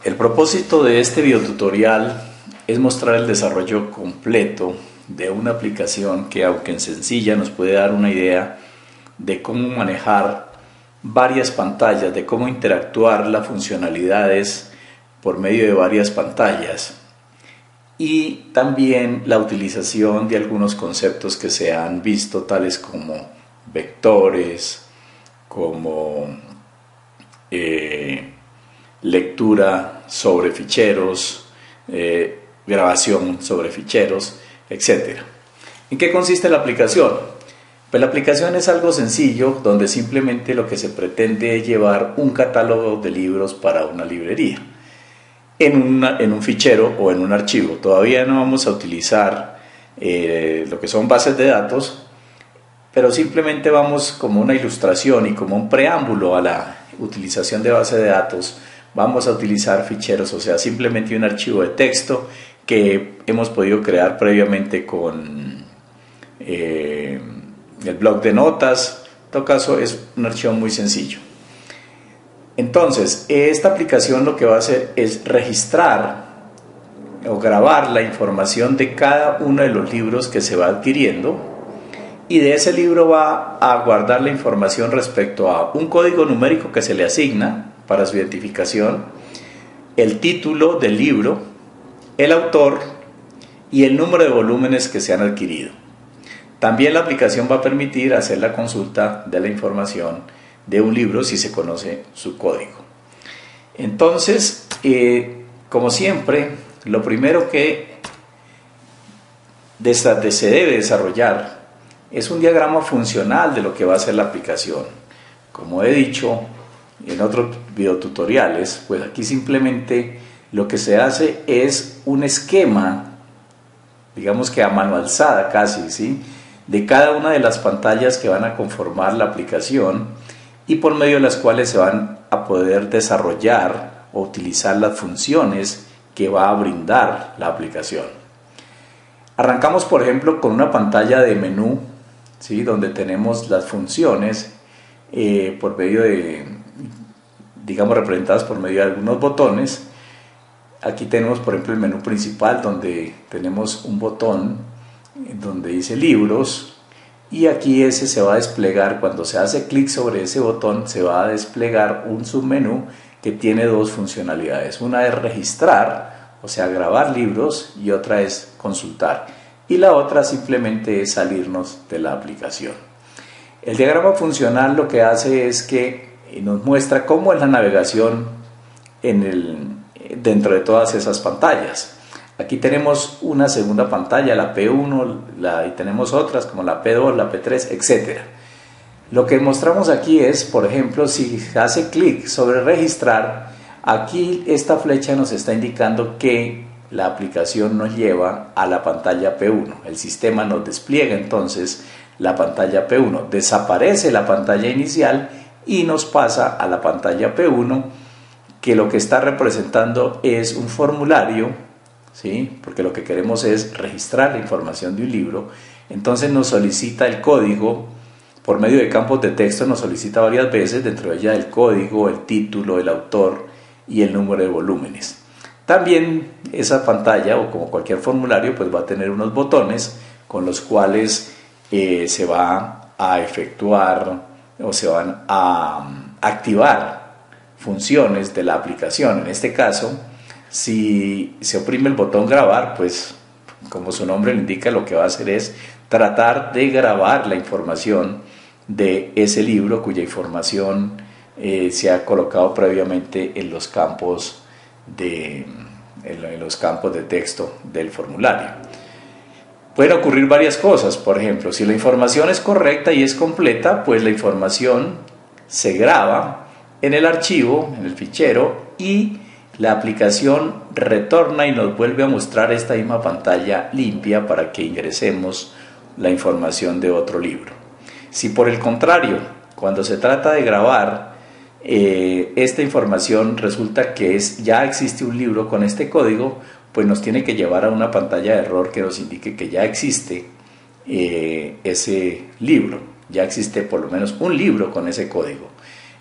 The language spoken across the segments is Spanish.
El propósito de este videotutorial es mostrar el desarrollo completo de una aplicación que, aunque en sencilla, nos puede dar una idea de cómo manejar varias pantallas, de cómo interactuar las funcionalidades por medio de varias pantallas y también la utilización de algunos conceptos que se han visto, tales como vectores, como lectura sobre ficheros, grabación sobre ficheros, etc. ¿En qué consiste la aplicación? Pues la aplicación es algo sencillo, donde simplemente lo que se pretende es llevar un catálogo de libros para una librería en un fichero o en un archivo. Todavía no vamos a utilizar lo que son bases de datos, pero simplemente vamos como una ilustración y como un preámbulo a la utilización de base de datos. Vamos a utilizar ficheros, o sea, simplemente un archivo de texto que hemos podido crear previamente con el blog de notas. En todo caso, es un archivo muy sencillo. Entonces, esta aplicación lo que va a hacer es registrar o grabar la información de cada uno de los libros que se va adquiriendo, y de ese libro va a guardar la información respecto a un código numérico que se le asigna para su identificación, el título del libro, el autor y el número de volúmenes que se han adquirido. También la aplicación va a permitir hacer la consulta de la información de un libro si se conoce su código. Entonces, como siempre, lo primero que se debe desarrollar es un diagrama funcional de lo que va a hacer la aplicación. Como he dicho en otros videotutoriales, pues aquí simplemente lo que se hace es un esquema, digamos que a mano alzada casi, ¿sí?, de cada una de las pantallas que van a conformar la aplicación y por medio de las cuales se van a poder desarrollar o utilizar las funciones que va a brindar la aplicación. Arrancamos, por ejemplo, con una pantalla de menú, ¿sí?, donde tenemos las funciones por medio de, digamos, representadas por medio de algunos botones. Aquí tenemos, por ejemplo, el menú principal, donde tenemos un botón donde dice libros, y aquí ese se va a desplegar. Cuando se hace clic sobre ese botón, se va a desplegar un submenú que tiene dos funcionalidades. Una es registrar, o sea, grabar libros, y otra es consultar, y la otra simplemente es salirnos de la aplicación. El diagrama funcional lo que hace es que nos muestra cómo es la navegación dentro de todas esas pantallas. Aquí tenemos una segunda pantalla, la P1, y tenemos otras como la P2, la P3, etc. Lo que mostramos aquí es, por ejemplo, si hace clic sobre registrar, aquí esta flecha nos está indicando que la aplicación nos lleva a la pantalla P1. El sistema nos despliega entonces la pantalla P1, desaparece la pantalla inicial y nos pasa a la pantalla P1, que lo que está representando es un formulario, ¿sí?, porque lo que queremos es registrar la información de un libro. Entonces nos solicita el código por medio de campos de texto, nos solicita varias veces, dentro de ella el código, el título, el autor y el número de volúmenes. También esa pantalla, o como cualquier formulario, pues va a tener unos botones con los cuales se va a efectuar o se van a activar funciones de la aplicación. En este caso, si se oprime el botón grabar, pues como su nombre lo indica, lo que va a hacer es tratar de grabar la información de ese libro cuya información se ha colocado previamente en los campos de texto del formulario. Pueden ocurrir varias cosas. Por ejemplo, si la información es correcta y es completa, pues la información se graba en el archivo, en el fichero, y la aplicación retorna y nos vuelve a mostrar esta misma pantalla limpia para que ingresemos la información de otro libro. Si por el contrario, cuando se trata de grabar esta información resulta que ya existe un libro con este código, pues nos tiene que llevar a una pantalla de error que nos indique que ya existe ese libro, ya existe por lo menos un libro con ese código.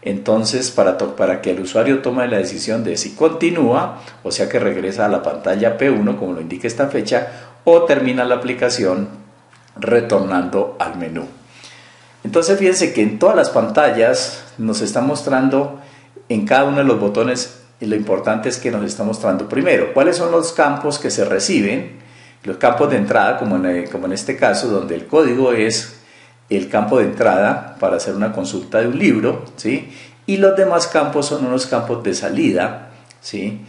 Entonces, para que el usuario tome la decisión de si continúa, o sea que regresa a la pantalla P1, como lo indica esta fecha, o termina la aplicación retornando al menú. Entonces, fíjense que en todas las pantallas nos está mostrando en cada uno de los botones, y lo importante es que nos está mostrando primero cuáles son los campos que se reciben, los campos de entrada, como en este caso, donde el código es el campo de entrada para hacer una consulta de un libro, ¿sí? Y los demás campos son unos campos de salida, ¿sí?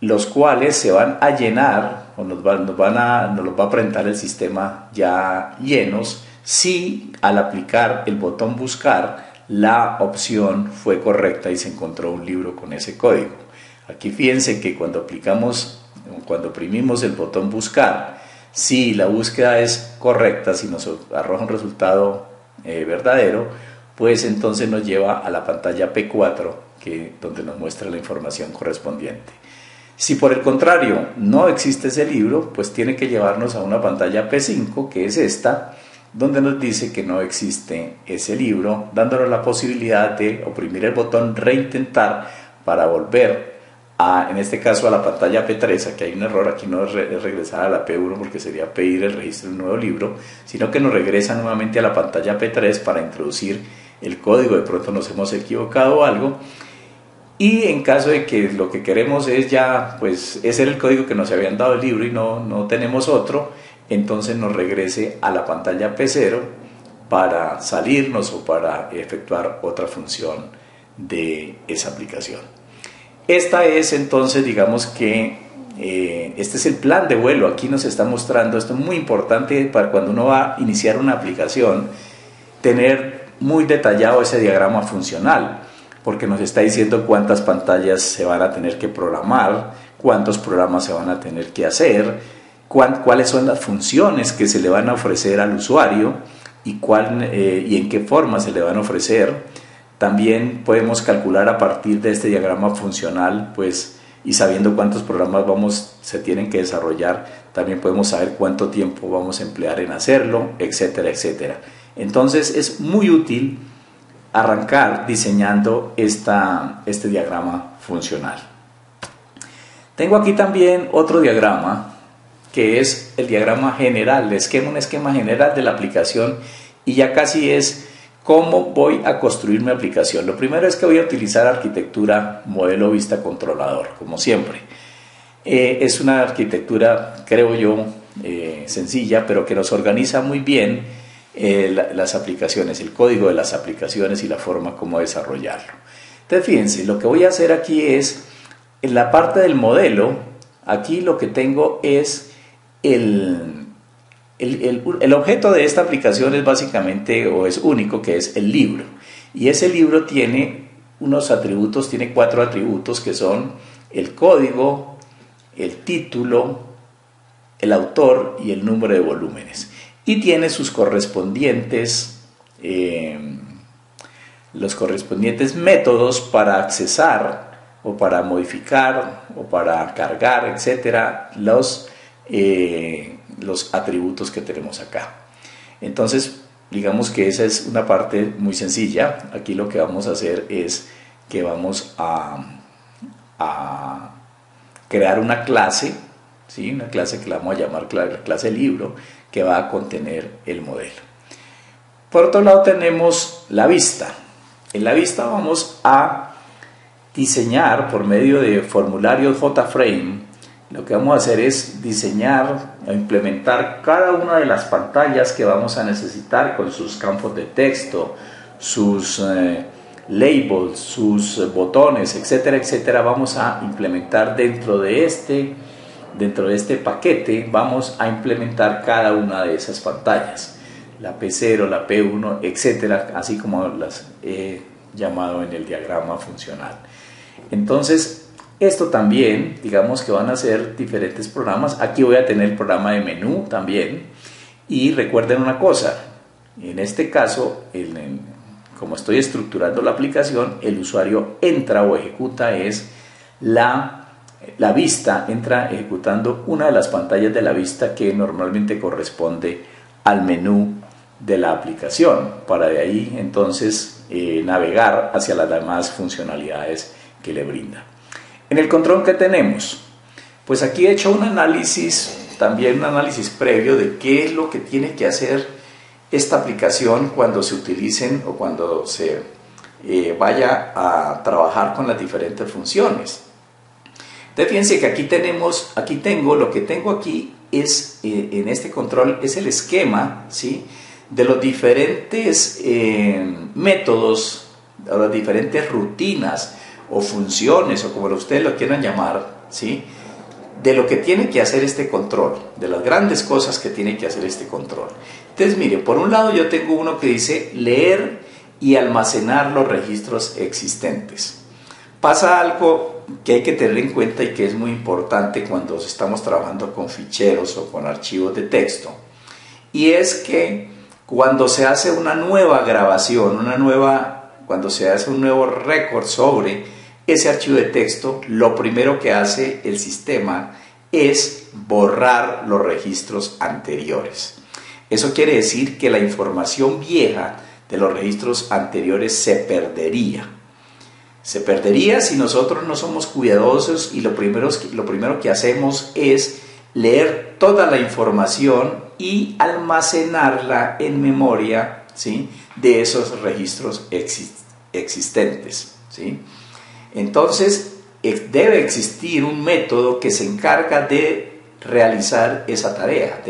Los cuales se van a llenar o nos los va a presentar el sistema ya llenos si al aplicar el botón buscar la opción fue correcta y se encontró un libro con ese código. Aquí fíjense que cuando oprimimos el botón buscar, si la búsqueda es correcta, si nos arroja un resultado verdadero, pues entonces nos lleva a la pantalla P4, donde nos muestra la información correspondiente. Si por el contrario no existe ese libro, pues tiene que llevarnos a una pantalla P5, que es esta, donde nos dice que no existe ese libro, dándonos la posibilidad de oprimir el botón reintentar para volver en este caso a la pantalla P3. Aquí hay un error, aquí no es regresar a la P1 porque sería pedir el registro de un nuevo libro, sino que nos regresa nuevamente a la pantalla P3 para introducir el código. De pronto nos hemos equivocado o algo, y en caso de que lo que queremos es ya, pues ese era el código que nos habían dado el libro y no tenemos otro, entonces nos regrese a la pantalla P0 para salirnos o para efectuar otra función de esa aplicación. Esta es entonces, digamos que este es el plan de vuelo. Aquí nos está mostrando, esto es muy importante para cuando uno va a iniciar una aplicación, tener muy detallado ese diagrama funcional, porque nos está diciendo cuántas pantallas se van a tener que programar, cuántos programas se van a tener que hacer, cuáles son las funciones que se le van a ofrecer al usuario y en qué forma se le van a ofrecer. También podemos calcular a partir de este diagrama funcional, pues, y sabiendo cuántos programas se tienen que desarrollar, también podemos saber cuánto tiempo vamos a emplear en hacerlo, etcétera, etcétera. Entonces es muy útil arrancar diseñando este diagrama funcional. Tengo aquí también otro diagrama que es el diagrama general, un esquema general de la aplicación, y ya casi es cómo voy a construir mi aplicación. Lo primero es que voy a utilizar arquitectura modelo vista controlador, como siempre. Es una arquitectura, creo yo, sencilla, pero que nos organiza muy bien las aplicaciones, el código de las aplicaciones y la forma como desarrollarlo. Entonces fíjense, lo que voy a hacer aquí es, en la parte del modelo, aquí lo que tengo es el objeto de esta aplicación es básicamente, o es único, que es el libro. Y ese libro tiene unos atributos, tiene 4 atributos que son el código, el título, el autor y el número de volúmenes. Y tiene sus correspondientes, los correspondientes métodos para accesar o para modificar o para cargar, etcétera, los atributos que tenemos acá. Entonces, digamos que esa es una parte muy sencilla. Aquí lo que vamos a hacer es que vamos a crear una clase, ¿sí? Una clase que la vamos a llamar clase libro, que va a contener el modelo. Por otro lado tenemos la vista. En la vista vamos a diseñar por medio de formularios JFrame. Lo que vamos a hacer es diseñar o implementar cada una de las pantallas que vamos a necesitar con sus campos de texto, sus labels, sus botones, etcétera, etcétera. Vamos a implementar dentro de este paquete, vamos a implementar cada una de esas pantallas, la P0, la P1, etcétera, así como las he llamado en el diagrama funcional. Entonces, esto también, digamos que van a ser diferentes programas. Aquí voy a tener el programa de menú también. Y recuerden una cosa, en este caso, como estoy estructurando la aplicación, el usuario entra o ejecuta la vista, entra ejecutando una de las pantallas de la vista que normalmente corresponde al menú de la aplicación, para de ahí entonces navegar hacia las demás funcionalidades que le brinda. En el control que tenemos, pues aquí he hecho un análisis, también un análisis previo de qué es lo que tiene que hacer esta aplicación cuando se utilicen o cuando se vaya a trabajar con las diferentes funciones. Entonces fíjense que aquí tengo, lo que tengo aquí es, en este control, es el esquema, ¿sí?, de los diferentes métodos, o las diferentes rutinas o funciones, o como ustedes lo quieran llamar, ¿sí?, de lo que tiene que hacer este control, de las grandes cosas que tiene que hacer este control. Entonces, mire, por un lado yo tengo uno que dice leer y almacenar los registros existentes. Pasa algo que hay que tener en cuenta y que es muy importante cuando estamos trabajando con ficheros o con archivos de texto, y es que cuando se hace una nueva grabación, cuando se hace un nuevo récord sobre ese archivo de texto, lo primero que hace el sistema es borrar los registros anteriores. Eso quiere decir que la información vieja de los registros anteriores se perdería. Se perdería si nosotros no somos cuidadosos y lo primero que hacemos es leer toda la información y almacenarla en memoria, ¿sí?, de esos registros existentes, ¿sí? Entonces, debe existir un método que se encarga de realizar esa tarea.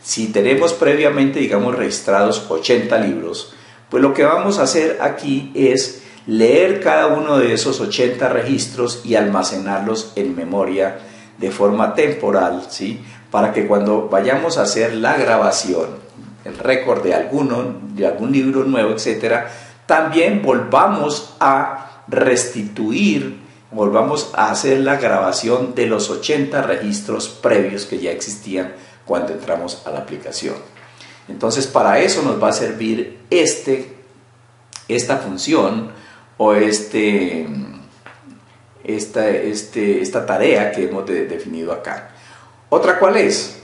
Si tenemos previamente, digamos, registrados 80 libros, pues lo que vamos a hacer aquí es leer cada uno de esos 80 registros y almacenarlos en memoria de forma temporal, ¿sí?, para que cuando vayamos a hacer la grabación, el récord de algún libro nuevo, etcétera, también volvamos a volvamos a hacer la grabación de los 80 registros previos que ya existían cuando entramos a la aplicación. Entonces, para eso nos va a servir esta función o esta tarea que hemos definido acá. ¿Otra cuál es?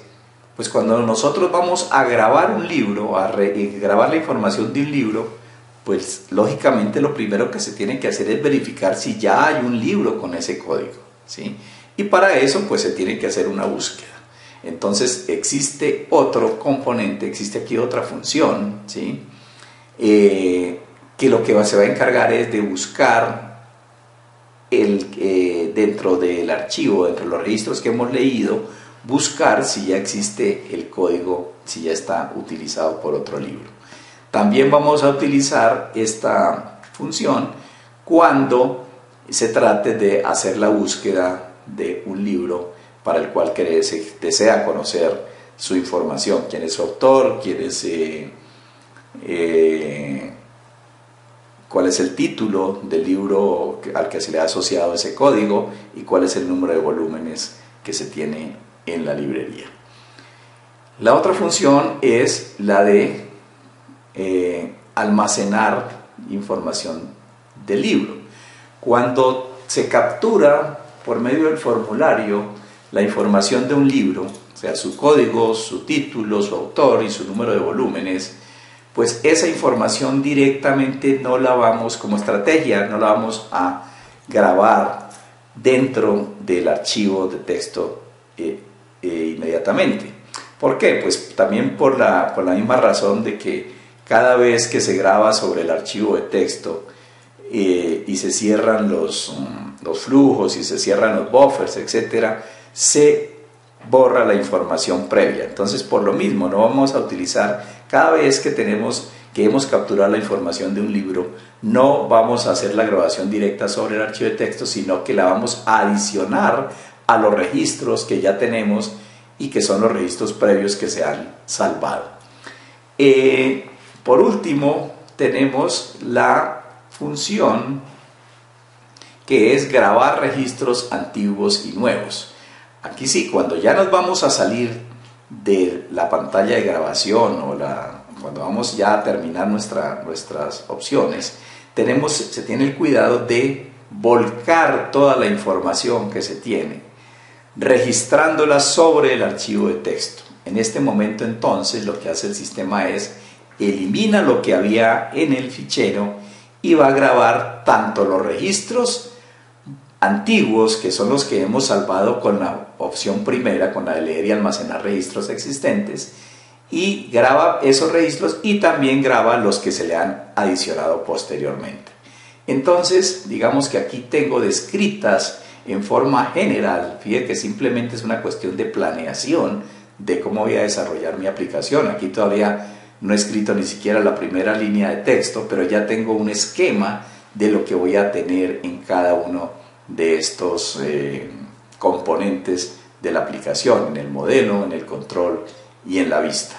Pues cuando nosotros vamos a grabar un libro, a grabar la información de un libro, pues lógicamente lo primero que se tiene que hacer es verificar si ya hay un libro con ese código, ¿sí? Y para eso pues se tiene que hacer una búsqueda. Entonces existe otro componente, existe aquí otra función, ¿sí?, que lo que se va a encargar es de buscar dentro del archivo, dentro de los registros que hemos leído, buscar si ya existe el código, si ya está utilizado por otro libro. También vamos a utilizar esta función cuando se trate de hacer la búsqueda de un libro para el cual desea conocer su información, quién es su autor, cuál es el título del libro al que se le ha asociado ese código y cuál es el número de volúmenes que se tiene en la librería. La otra función es la de almacenar información del libro. Cuando se captura por medio del formulario la información de un libro, o sea, su código, su título, su autor y su número de volúmenes, pues esa información directamente no la vamos, como estrategia, no la vamos a grabar dentro del archivo de texto inmediatamente. ¿Por qué? Pues también por la misma razón de que cada vez que se graba sobre el archivo de texto y se cierran los flujos y se cierran los buffers, etcétera, se borra la información previa. Entonces, por lo mismo, no vamos a utilizar, cada vez que hemos capturado la información de un libro, no vamos a hacer la grabación directa sobre el archivo de texto, sino que la vamos a adicionar a los registros que ya tenemos y que son los registros previos que se han salvado. Por último, tenemos la función que es grabar registros antiguos y nuevos. Aquí sí, cuando ya nos vamos a salir de la pantalla de grabación o cuando vamos ya a terminar nuestras opciones, se tiene el cuidado de volcar toda la información que se tiene, registrándola sobre el archivo de texto. En este momento entonces lo que hace el sistema es elimina lo que había en el fichero y va a grabar tanto los registros antiguos, que son los que hemos salvado con la opción primera, con la de leer y almacenar registros existentes, y graba esos registros y también graba los que se le han adicionado posteriormente. Entonces, digamos que aquí tengo descritas en forma general, fíjate que simplemente es una cuestión de planeación de cómo voy a desarrollar mi aplicación. Aquí todavía no he escrito ni siquiera la primera línea de texto, pero ya tengo un esquema de lo que voy a tener en cada uno de estos componentes de la aplicación, en el modelo, en el control y en la vista.